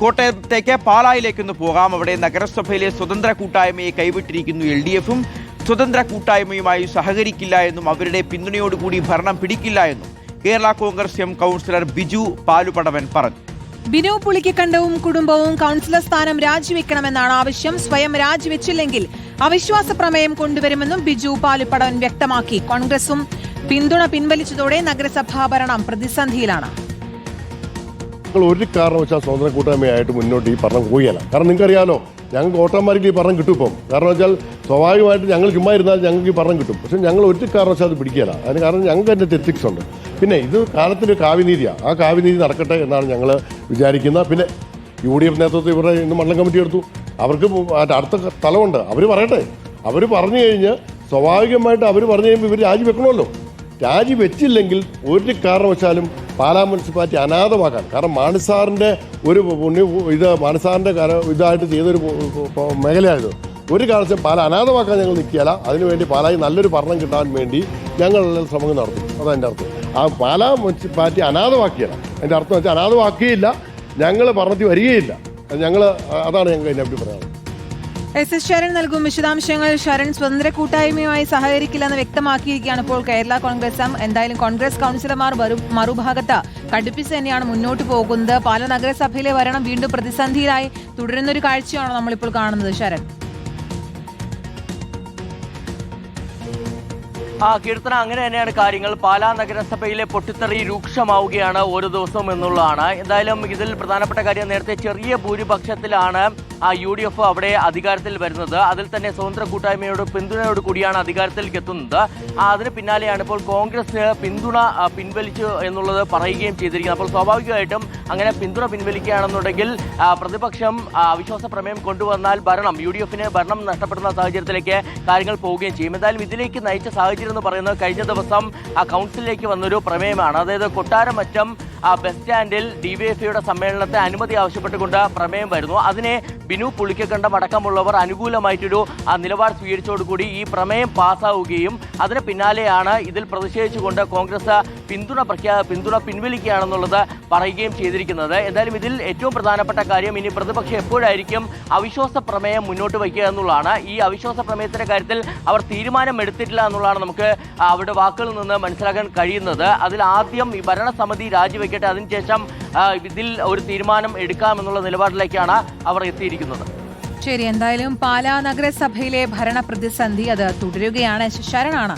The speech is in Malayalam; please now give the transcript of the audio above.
കോട്ടയത്തേക്ക് പാലായിലേക്കൊന്ന് പോകാം. അവിടെ നഗരസഭയിലെ സ്വതന്ത്ര കൂട്ടായ്മയെ കൈവിട്ടിരിക്കുന്നു LDF-ഉം. സ്വതന്ത്ര കൂട്ടായ്മയുമായി സഹകരിക്കില്ല എന്നും അവരുടെ പിന്തുണയോടുകൂടി ഭരണം പിടിക്കില്ല എന്നും കേരള കോൺഗ്രസ് എം കൗൺസിലർ ബിജു പാലുപടവൻ പറഞ്ഞു. ബിനു പുളിക്കക്കണ്ടവും കുടുംബവും കൗൺസിലർ സ്ഥാനം രാജിവെക്കണമെന്നാണ് ആവശ്യം. സ്വയം രാജിവെച്ചില്ലെങ്കിൽ അവിശ്വാസ പ്രമേയം കൊണ്ടുവരുമെന്നും ബിജു പാലുപടവൻ വ്യക്തമാക്കി. കോൺഗ്രസും പിന്തുണ പിൻവലിച്ചതോടെ നഗരസഭാ ഭരണം പ്രതിസന്ധിയിലാണ്. ഒരു കാരണവശാൽ സ്വതന്ത്ര കൂട്ടായ്മയായിട്ട് മുന്നോട്ട് ഈ ഭരണം പോവുകയല്ല. കാരണം നിങ്ങൾക്കറിയാലോ, ഞങ്ങൾക്ക് വോട്ടർമാർക്ക് ഈ ഭരണം കിട്ടും. ഇപ്പം കാരണം വെച്ചാൽ സ്വാഭാവികമായിട്ട് ഞങ്ങൾ ചുമ്മാ ഇരുന്നാൽ ഞങ്ങൾക്ക് ഈ ഭരണം കിട്ടും. പക്ഷെ ഞങ്ങൾ ഒരു കാരണവശാൽ അത് പിടിക്കുകയല്ല. അതിന് കാരണം ഞങ്ങൾക്ക് അതിൻ്റെ എത്തിക്സ് ഉണ്ട്. പിന്നെ ഇത് കാലത്തിൻ്റെ കാവ്യനീതിയാണ്. ആ കാവ്യനീതി നടക്കട്ടെ എന്നാണ് ഞങ്ങൾ വിചാരിക്കുന്നത്. പിന്നെ UDF നേതൃത്വത്തിൽ ഇവരുടെ ഇന്ന് മണ്ഡലം കമ്മിറ്റി എടുത്തു. അവർക്ക് അടുത്ത സ്ഥലമുണ്ട്. അവർ പറയട്ടെ. അവർ പറഞ്ഞു കഴിഞ്ഞ് സ്വാഭാവികമായിട്ട് അവർ പറഞ്ഞു കഴിയുമ്പോൾ ഇവർ രാജിവെക്കണമല്ലോ. രാജിവെച്ചില്ലെങ്കിൽ ഒരു കാരണവശാലും പാലാ മുനിസിപ്പാലിറ്റി അനാഥമാക്കാൻ, കാരണം മാണിസാറിൻ്റെ ഒരു മാണിസാറിൻ്റെ ഇതായിട്ട് ചെയ്തൊരു മേഖലയായത്, ഒരു കാരണവശാലും പാല അനാഥമാക്കാൻ ഞങ്ങൾ നിൽക്കുകയില്ല. അതിനുവേണ്ടി പാലായി നല്ലൊരു ഭരണം കിട്ടാൻ വേണ്ടി ഞങ്ങൾ ശ്രമങ്ങൾ നടത്തും. അതതിൻ്റെ അർത്ഥം. ആ പാലാ മുനിസിപ്പാലിറ്റി അനാഥമാക്കിയല്ല. അതിൻ്റെ അർത്ഥം വെച്ചാൽ അനാഥമാക്കിയില്ല, ഞങ്ങൾ ഭരണത്തിൽ വരികയില്ല. അതാണ് ഞങ്ങൾ അതിനെപ്പറ്റി പറയാനുള്ളത്. SS ശരൺ നൽകും വിശദാംശങ്ങൾ. ശരൺ, സ്വതന്ത്ര കൂട്ടായ്മയുമായി സഹകരിക്കില്ലെന്ന് വ്യക്തമാക്കിയിരിക്കുകയാണ് ഇപ്പോൾ കേരള കോൺഗ്രസ് എം. എന്തായാലും കോൺഗ്രസ് കൗൺസിലർമാർ മറുഭാഗത്ത് കടുപ്പിച്ച് തന്നെയാണ് മുന്നോട്ട് പോകുന്നത്. പാല നഗരസഭയിലെ ഭരണം വീണ്ടും പ്രതിസന്ധിയിലായി തുടരുന്നൊരു കാഴ്ചയാണോ നമ്മളിപ്പോൾ കാണുന്നത് ശരൺ? കീർത്തന, അങ്ങനെ തന്നെയാണ് കാര്യങ്ങൾ. പാലാ നഗരസഭയിലെ പൊട്ടിത്തെറി രൂക്ഷമാവുകയാണ് ഓരോ ദിവസവും എന്നുള്ളതാണ്. എന്തായാലും ഇതിൽ പ്രധാനപ്പെട്ട കാര്യം, നേരത്തെ ചെറിയ ഭൂരിപക്ഷത്തിലാണ് UDF അവിടെ അധികാരത്തിൽ വരുന്നത്. അതിൽ തന്നെ സ്വതന്ത്ര കൂട്ടായ്മയോട് പിന്തുണയോട് കൂടിയാണ് അധികാരത്തിലേക്ക് എത്തുന്നത്. അതിന് പിന്നാലെയാണ് ഇപ്പോൾ കോൺഗ്രസ് പിന്തുണ പിൻവലിച്ചു എന്നുള്ളത് പറയുകയും ചെയ്തിരിക്കുന്നത്. അപ്പോൾ സ്വാഭാവികമായിട്ടും അങ്ങനെ പിന്തുണ പിൻവലിക്കുകയാണെന്നുണ്ടെങ്കിൽ പ്രതിപക്ഷം അവിശ്വാസ പ്രമേയം കൊണ്ടുവന്നാൽ UDF-ന് ഭരണം നഷ്ടപ്പെടുന്ന സാഹചര്യത്തിലേക്ക് കാര്യങ്ങൾ പോവുകയും ചെയ്യും. എന്തായാലും ഇതിലേക്ക് നയിച്ച സാഹചര്യം എന്ന് പറയുന്നത് കഴിഞ്ഞ ദിവസം കൗൺസിലിലേക്ക് വന്നൊരു പ്രമേയമാണ്. അതായത് കൊട്ടാരമറ്റം ബസ് സ്റ്റാൻഡിൽ DYFIയുടെ സമ്മേളനത്തെ അനുമതി ആവശ്യപ്പെട്ടുകൊണ്ട് പ്രമേയം വരുന്നു. അതിനെ ബിനു പുളിക്കക്കണ്ടം അടക്കമുള്ളവർ അനുകൂലമായിട്ടൊരു നിലപാട് സ്വീകരിച്ചതോടുകൂടി ഈ പ്രമേയം പാസ്സാവുകയും അതിന് പിന്നാലെയാണ് ഇതിൽ പ്രതിഷേധിച്ചുകൊണ്ട് കോൺഗ്രസ് പിന്തുണ പിൻവലിക്കുകയാണെന്നുള്ളത് പറയുകയും ചെയ്തിരിക്കുന്നത്. എന്തായാലും ഇതിൽ ഏറ്റവും പ്രധാനപ്പെട്ട കാര്യം, ഇനി പ്രതിപക്ഷം എപ്പോഴായിരിക്കും അവിശ്വാസ പ്രമേയം മുന്നോട്ട് വയ്ക്കുക എന്നുള്ളതാണ്. ഈ അവിശ്വാസ പ്രമേയത്തിന്റെ കാര്യത്തിൽ അവർ തീരുമാനം എടുത്തിട്ടില്ല എന്നുള്ളതാണ് നമുക്ക് അവരുടെ വാക്കുകളിൽ നിന്ന് മനസ്സിലാക്കാൻ കഴിയുന്നത്. അതിൽ ആദ്യം ഈ ഭരണസമിതി രാജിവെക്കട്ടെ, അതിനുശേഷം ഇതിൽ ഒരു തീരുമാനം എടുക്കാമെന്നുള്ള നിലപാടിലേക്കാണ് അവർ എത്തിയിരിക്കുന്നത്. ശരി, എന്തായാലും പാലാ നഗരസഭയിലെ ഭരണ പ്രതിസന്ധി അത് തുടരുകയാണ്. ശരണാണ്